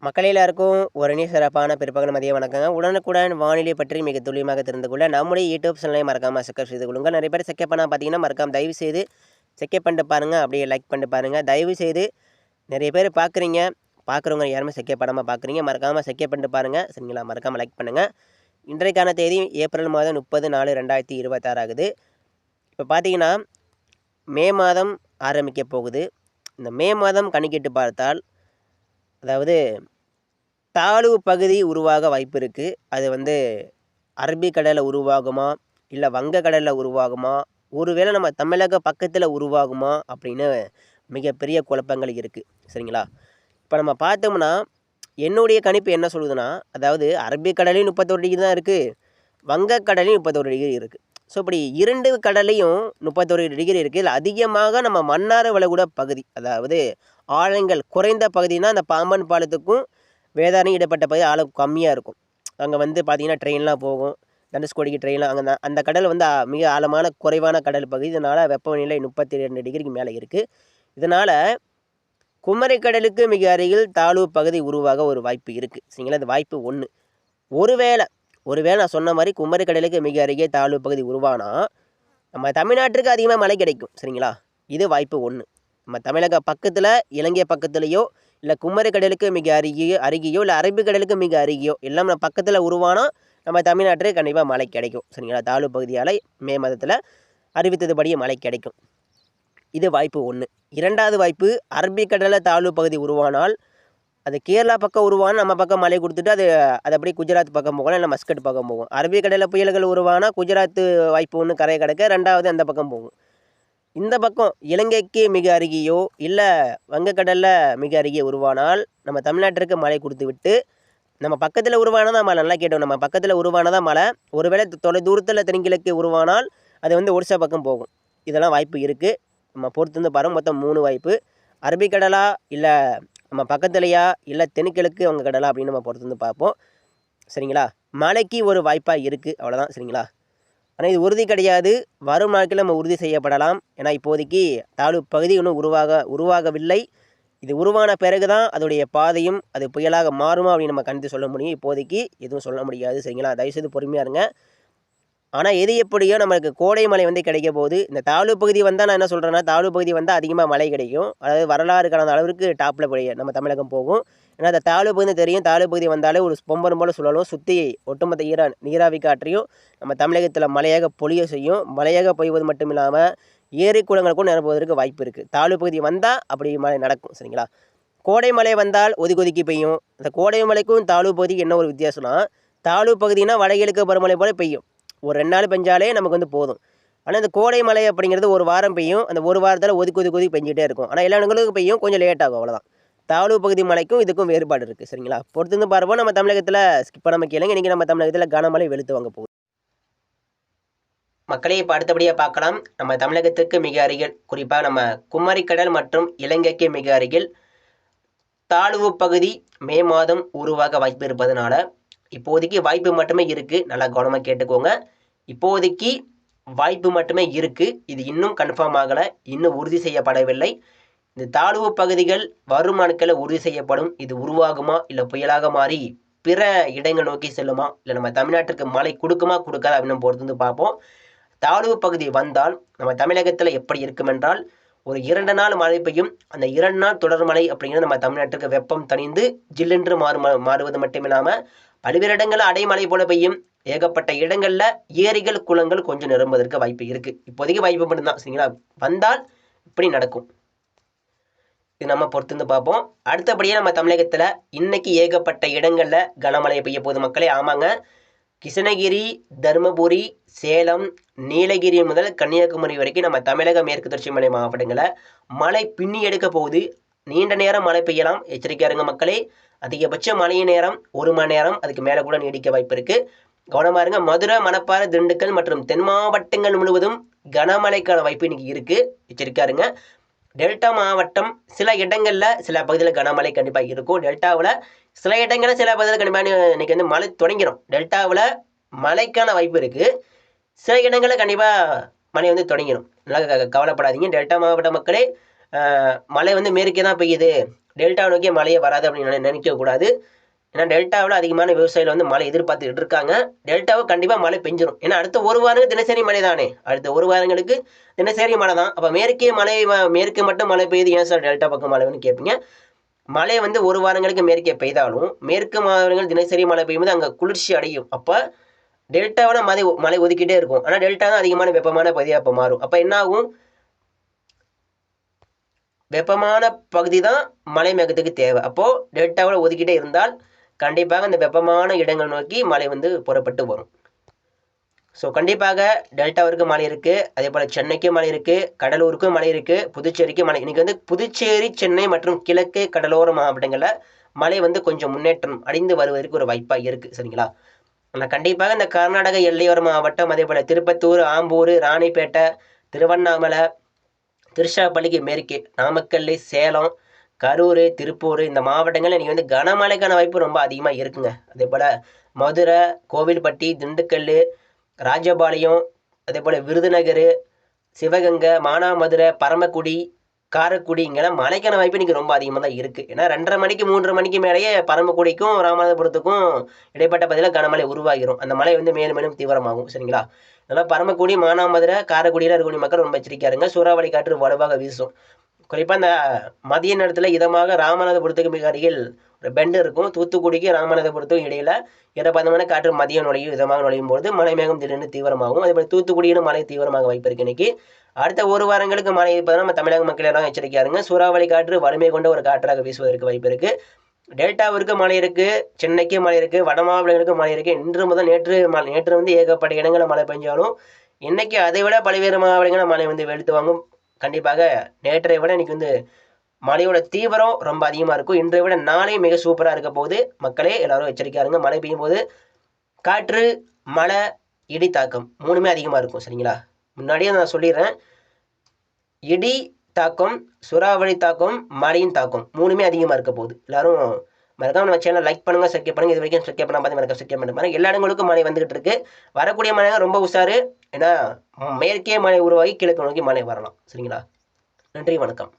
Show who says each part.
Speaker 1: மக்கள் எல்லாருக்கும் ஒரு இனிய சிறப்பான பிற்பகல் மதிய வணக்கங்க. உடனுக்குடன் வானிலை பற்றி மிக துல்லியமாக தெரிந்து கொள்ள நம்முடைய யூடியூப் சேனலை மறக்காமல் சப்ஸ்கிரைப் செய்து கொள்ளுங்கள். நிறைய பேர் செக்கப் பண்ணால் பார்த்தீங்கன்னா மறக்காம தயவு செய்து செக்கப் பண்ணிட்டு பாருங்கள். அப்படியே லைக் பண்ணிட்டு பாருங்கள். தயவு செய்து நிறைய பேர் பார்க்குறீங்க, பார்க்குறவங்க யாருமே செக்கப் பண்ணாமல் பார்க்குறீங்க. மறக்காமல் செக்கப் பண்ணிட்டு பாருங்கள். சரிங்களா? மறக்காமல் லைக் பண்ணுங்கள். இன்றைக்கான தேதி ஏப்ரல் மாதம் 30/4/2026 ஆகுது. இப்போ பார்த்தீங்கன்னா மே மாதம் ஆரம்பிக்க போகுது. இந்த மே மாதம் கணக்கிட்டு பார்த்தால் அதாவது தாழ்வு பகுதி உருவாக வாய்ப்பு இருக்குது. அது அரபிக்கடலில் உருவாகுமா, இல்லை வங்கக்கடலில் உருவாகுமா, ஒருவேளை நம்ம தமிழக பக்கத்தில் உருவாகுமா அப்படின்னு மிகப்பெரிய குழப்பங்கள் இருக்குது. சரிங்களா? இப்போ நம்ம பார்த்தோம்னா என்னுடைய கணிப்பு என்ன சொல்லுதுன்னா, அதாவது அரபிக்கடலையும் 31 டிகிரி தான் இருக்குது, வங்கக்கடலையும் 31 டிகிரி இருக்குது. ஸோ இப்படி 2 கடலையும் 31 டிகிரி இருக்குது. இதில் அதிகமாக நம்ம மன்னார் வளைகுடா பகுதி, அதாவது ஆழங்கள் குறைந்த பகுதினா அந்த பாம்பன் பாலத்துக்கும் வேதாரண்யம் இடைப்பட்ட பகுதி ஆழம் கம்மியாக இருக்கும். அங்கே பார்த்தீங்கன்னா ட்ரெயின்லாம் போகும், தனுஷ்கோடிக்கு ட்ரெயின்லாம் அங்கே அந்த கடல் மிக ஆழமான குறைவான கடல் பகுதி. இதனால் வெப்பநிலை 32 டிகிரிக்கு மேலே இருக்குது. இதனால் குமரிக்கடலுக்கு மிக அருகில் தாழ்வு பகுதி உருவாக ஒரு வாய்ப்பு இருக்குது. சரிங்களா? அது வாய்ப்பு 1. ஒருவேளை நான் சொன்ன மாதிரி குமரிக்கடலுக்கு மிக அருகே தாழ்வு பகுதி உருவானா நம்ம தமிழ்நாட்டிற்கு அதிகமாக மழை கிடைக்கும். சரிங்களா? இது வாய்ப்பு 1. நம்ம தமிழக பக்கத்தில், இலங்கை பக்கத்துலேயோ, இல்லை குமரிக்கடலுக்கு மிக அருகேயோ, இல்லை அரபிக்கடலுக்கு மிக அருகேயோ எல்லாம் நம்ம பக்கத்தில் உருவானா நம்ம தமிழ்நாட்டிற்கு கண்டிப்பாக மழை கிடைக்கும். சரிங்களா? தாழ்வு பகுதியால் மே மாதத்தில் அறிவித்ததுபடியே மழை கிடைக்கும். இது வாய்ப்பு 1. 2வது வாய்ப்பு, அரபிக்கடலில் தாழ்வு பகுதி உருவானால் அது கேரளா பக்கம் உருவான நம்ம பக்கம் மழை கொடுத்துட்டு அது அப்படியே குஜராத் பக்கம் போகலாம், இல்லை மஸ்கட் பக்கம் போகும். அரபிக்கடலில் புயல்கள் உருவானா குஜராத் வாய்ப்பு 1 கரை கடக்க, 2வது அந்த பக்கம் போகும். இந்த பக்கம் இலங்கைக்கு மிக அருகேயோ, இல்லை வங்கக்கடலில் மிக அருகே உருவானால் நம்ம தமிழ்நாட்டிற்கு மழை கொடுத்து விட்டு நம்ம பக்கத்தில் உருவானதான் மழை. நல்லா கேட்டோம், நம்ம பக்கத்தில் உருவானதான் மழை. ஒருவேளை தொலை தூரத்தில் தென்கிழக்கு உருவானால் அது ஒரிசா பக்கம் போகும். இதெல்லாம் வாய்ப்பு இருக்குது. நம்ம பொறுத்து பாருங்கள். மொத்தம் 3 வாய்ப்பு. அரபிக்கடலா, இல்லை நம்ம பக்கத்துலையா, இல்லை தென்கிழக்கு வங்கக்கடலா அப்படின்னு நம்ம பொறுத்து பார்ப்போம். சரிங்களா? மழைக்கு ஒரு வாய்ப்பாக இருக்குது, அவ்வளோதான். சரிங்களா? ஆனால் இது உறுதி கிடையாது. வரும் நாட்களில் நம்ம உறுதி செய்யப்படலாம். ஏன்னா இப்போதைக்கு தாழ்வு பகுதி இன்னும் உருவாகவில்லை. இது உருவான பிறகு தான் அதோடைய பாதையும் அது புயலாக மாறுமா அப்படின்னு நம்ம கணித்து சொல்ல முடியும். இப்போதைக்கு எதுவும் சொல்ல முடியாது. சரிங்களா? தயவுசெய்து பொறுமையாக இருங்க. ஆனால் எது எப்படியோ நம்மளுக்கு கோடை மழை கிடைக்க போகுது. இந்த தாழ்வு பகுதி வந்தால் நான் என்ன சொல்கிறேன்னா, தாழ்வு பகுதி வந்தால் அதிகமாக மழை கிடைக்கும். அதாவது வரலாறு கடந்த அளவிற்கு டாப்பில் நம்ம தமிழகம் போகும். ஏன்னா அந்த தாழ்வு பகுதி தெரியும், தாழ்வு பகுதி வந்தாலே ஒரு பொம்பரம் போல் சுழலும், சுற்றி ஒட்டுமொத்த நீராவி காற்றையும் நம்ம தமிழகத்தில் மழையாக பொழிய செய்யும். மழையாக பொய்வது மட்டும் இல்லாமல் ஏரி குளங்களுக்கும் நிரப்புவதற்கு வாய்ப்பு இருக்குது. தாழ்வு பகுதி வந்தால் அப்படி மழை நடக்கும். சரிங்களா? கோடை மழை வந்தால் ஒதுக்கி பெய்யும். அந்த கோடை மழைக்கும் தாழ்வு பகுதிக்கு என்ன ஒரு வித்தியாசம்னா, தாழ்வு பகுதினா வடகிழக்கு பருவமழை போல் பெய்யும். ஒரு 2 நாள் பெஞ்சாலே நமக்கு போதும். ஆனால் இந்த கோடை மழை அப்படிங்கிறது ஒரு வாரம் பெய்யும். அந்த ஒரு வாரத்தில் ஒதுக்கி பெஞ்சிட்டே இருக்கும். ஆனால் எல்லா இடங்களுக்கும் பெய்யும், கொஞ்சம் லேட் ஆகும், அவ்வளோதான். தாழ்வு பகுதி மழைக்கும் இதுக்கும் வேறுபாடு இருக்குது. சரிங்களா? பொறுத்து பார்ப்போம். நம்ம தமிழகத்தில் இப்போ நம்ம கேளுங்க, இன்றைக்கி நம்ம தமிழகத்தில் கனமழை வெளுத்து வாங்க போகுது. மக்களே, இப்போ அடுத்தபடியாக பார்க்கலாம். நம்ம தமிழகத்துக்கு மிக அருகில், குறிப்பாக நம்ம குமரிக்கடல் மற்றும் இலங்கைக்கு மிக அருகில் தாழ்வு பகுதி மே மாதம் உருவாக வாய்ப்பு இருப்பதனால இப்போதைக்கு வாய்ப்பு மட்டுமே இருக்குது. நல்லா கவனமாக கேட்டுக்கோங்க. இப்போதைக்கு வாய்ப்பு மட்டுமே இருக்குது. இது இன்னும் கன்ஃபார்ம் ஆகலை, இன்னும் உறுதி செய்யப்படவில்லை. இந்த தாழ்வு பகுதிகள் வரும் நாட்களில் உறுதி செய்யப்படும். இது உருவாகுமா, இல்லை புயலாக மாறி பிற இடங்கள் நோக்கி செல்லுமா, இல்லை நம்ம தமிழ்நாட்டிற்கு மழை கொடுக்குமா கொடுக்காது அப்படின்னு பொறுத்து பார்ப்போம். தாழ்வு பகுதி வந்தால் நம்ம தமிழகத்தில் எப்படி இருக்கும் என்றால், ஒரு 2 நாள் மழை பெய்யும். அந்த 2 நாள் தொடர் மழை அப்படிங்கிறது நம்ம தமிழ்நாட்டுக்கு வெப்பம் தணிந்து ஜில்லென்று மாறுவது மட்டும் இல்லாமல் பல்வேறு இடங்களில் அடைமழை போல பெய்யும். ஏகப்பட்ட இடங்களில் ஏரிகள் குளங்கள் கொஞ்சம் நிரம்புவதற்கு வாய்ப்பு இருக்குது. இப்போதைக்கு வாய்ப்பு மட்டும்தான். சரிங்களா? வந்தால் இப்படி நடக்கும். இது நம்ம பொறுத்து பார்ப்போம். அடுத்தபடியாக நம்ம தமிழகத்தில் இன்னைக்கு ஏகப்பட்ட இடங்களில் கனமழை பெய்ய போகுது மக்களே. ஆமாங்க, கிருஷ்ணகிரி, தருமபுரி, சேலம், நீலகிரி முதல் கன்னியாகுமரி வரைக்கும் நம்ம தமிழக மேற்கு தொடர்ச்சி மலை மாவட்டங்களில் மழை பின்னி எடுக்க போகுது. நீண்ட நேரம் மழை பெய்யலாம், எச்சரிக்கையா இருங்க மக்களே. அதிகபட்ச மழை நேரம் 1 மணி நேரம், அதுக்கு மேலே கூட நீடிக்க வாய்ப்பு இருக்குது. கவனமாக இருங்க. மதுரை, மணப்பாறை, திண்டுக்கல் மற்றும் தென் மாவட்டங்கள் முழுவதும் கனமழைக்கான வாய்ப்பு இன்னைக்கு இருக்குது. எச்சரிக்கையா இருங்க. டெல்டா மாவட்டம் சில இடங்களில் சில பகுதியில் கனமழை கண்டிப்பாக இருக்கும். டெல்டாவில் சில இடங்களில் சில பகுதியில் கண்டிப்பாக இன்னைக்கு மழை தொடங்கிடும். டெல்டாவில் மழைக்கான வாய்ப்பு இருக்குது. சில இடங்களில் கண்டிப்பாக மழை தொடங்கிடும். நல்லா கவலைப்படாதீங்க டெல்டா மாவட்ட மக்களே. மழை மேற்கே தான் பெய்யுது, டெல்டா நோக்கி மழையே வராது அப்படின்னு நினைக்கக்கூடாது. ஏன்னா டெல்டாவில் அதிகமான விவசாயிகள் வந்து மழை எதிர்பார்த்துட்டு இருக்காங்க. டெல்டாவை கண்டிப்பாக மழை பெஞ்சிடும். ஏன்னா அடுத்த ஒரு வாரம் தினசரி மழை தானே, அடுத்த ஒரு வாரங்களுக்கு தினசரி மழை தான். அப்போ மேற்கே மழை மேற்கு மட்டும் மழை பெய்யுது, ஏன் சார் டெல்டா பக்கம் மழைன்னு கேட்பீங்க. மழை வந்து ஒரு வாரங்களுக்கு மேற்கே பெய்தாலும் மேற்கு மாவட்டங்கள் தினசரி மழை பெய்யும்போது அங்கே குளிர்ச்சி அடையும். அப்போ டெல்டாவோட மழை ஒதுக்கிட்டே இருக்கும். ஆனால் டெல்டா தான் அதிகமான வெப்பமான பகுதியாக இப்போ மாறும். அப்போ என்ன ஆகும், வெப்பமான பகுதி தான் மழை மேகத்துக்கு தேவை. அப்போது டெல்டாவில் ஒதுக்கிட்டே இருந்தால் கண்டிப்பாக அந்த வெப்பமான இடங்கள் நோக்கி மழை வந்து புறப்பட்டு வரும். ஸோ கண்டிப்பாக டெல்டாவிற்கு மழை இருக்குது, அதே போல் சென்னைக்கும் மழை இருக்குது, கடலூருக்கும் மழை இருக்குது, புதுச்சேரிக்கும் மழை. இன்றைக்கி வந்து புதுச்சேரி, சென்னை மற்றும் கிழக்கு கடலோர மாவட்டங்களில் மழை வந்து கொஞ்சம் முன்னேற்றம் அடைந்து வருவதற்கு ஒரு வாய்ப்பாக இருக்குது. சரிங்களா. ஆனால் கண்டிப்பாக இந்த கர்நாடக எல்லையோர மாவட்டம், அதே போல் திருப்பத்தூர், ஆம்பூர், ராணிப்பேட்டை, திருவண்ணாமலை, திருச்சிராப்பள்ளிக்கு மேற்கே நாமக்கல், சேலம், கரூர், திருப்பூர் இந்த மாவட்டங்கள் இன்றைக்கி வந்து கனமழைக்கான வாய்ப்பு ரொம்ப அதிகமாக இருக்குங்க. அதே போல் மதுரை, கோவில்பட்டி, திண்டுக்கல், ராஜபாளையம், அதே போல் விருதுநகர், சிவகங்கை, மானாமதுரை, பரமக்குடி, காரைக்குடி இங்கெல்லாம் மழைக்கான வாய்ப்பு இன்றைக்கி ரொம்ப அதிகமாக தான் இருக்குது. ஏன்னா 2:30 மணிக்கு 3:30 மணிக்கு மேலேயே பரமக்குடிக்கும் ராமநாதபுரத்துக்கும் இடைப்பட்ட பகுதியில் கனமழை உருவாகிடும். அந்த மழை வந்து மேலும் மேலும் தீவிரமாகும். சரிங்களா. அதனால் பரமக்குடி, மானாமதுரை, காரைக்குடியில் இருக்கக்கூடிய மக்கள் ரொம்ப எச்சரிக்கையாக இருங்க. சூறாவளி காற்று வலுவாக வீசும். குறிப்பாக இந்த மதிய நேரத்தில் இதமாக ராமநாதபுரத்துக்கு மிக அருகில் ஒரு பெண்டு இருக்கும். தூத்துக்குடிக்கு ராமநாதபுரத்துக்கும் இடையில ஈரப்பதமான காற்று மதியம் நுழையும் விதமாக நுழையும் போது மழை மேகம் திடீர்னு தீவிரமாகும். அதேபோல் தூத்துக்குடியிலும் மழை தீவிரமாக வாய்ப்பு இருக்குது. இன்னைக்கு அடுத்த ஒரு வாரங்களுக்கு மழை இருப்பதால் நம்ம தமிழக மக்கள் எல்லாம் எச்சரிக்கையாக இருங்க. சூறாவளி காற்று வலிமை கொண்ட ஒரு காற்றாக வீசுவதற்கு வாய்ப்பு இருக்குது. டெல்டாவிற்கு மழை இருக்குது, சென்னைக்கு மழை இருக்குது, வட மாவட்டங்களுக்கு மழை இருக்குது. இன்று முதல் நேற்று வந்து ஏகப்பட்ட இடங்களில் மழை பெஞ்சாலும் இன்னைக்கு அதை விட பல்வேறு மாவட்டங்களில் மழை வந்து வெளுத்து வாங்கும். கண்டிப்பாக நேற்றை விட இன்னைக்கு வந்து மழையோட தீவிரம் ரொம்ப அதிகமாக இருக்கும். இன்றை விட நாளை மிக சூப்பராக இருக்க போகுது. மக்களே எல்லாரும் எச்சரிக்கையாக இருங்க. மழை பெய்யும் போது காற்று, மழை, இடி தாக்கம் 3மே அதிகமாக இருக்கும். சரிங்களா. முன்னாடியே நான் சொல்லிடுறேன், இடி தாக்கம், சூறாவளி தாக்கம், மழையின் தாக்கம் 3மே அதிகமாக இருக்க போகுது. எல்லாரும் மறக்காம நம்ம சேனல் லைக் பண்ணுங்கள், சப்ஸ்கிரைப் பண்ணுங்கள். இது வரைக்கும் சப்ஸ்கிரைப் பண்ணால் பார்த்து மறக்காம சப்ஸ்கிரைப் பண்ண பாருங்கள். எல்லா இடங்களுக்கும் மழை வந்துகிட்டு இருக்கு. வரக்கூடிய மழை ரொம்ப உஷாரு. ஏன்னா மேற்கே மழை உருவாகி கிழக்கு நோக்கி மழை வரலாம். சரிங்களா. நன்றி, வணக்கம்.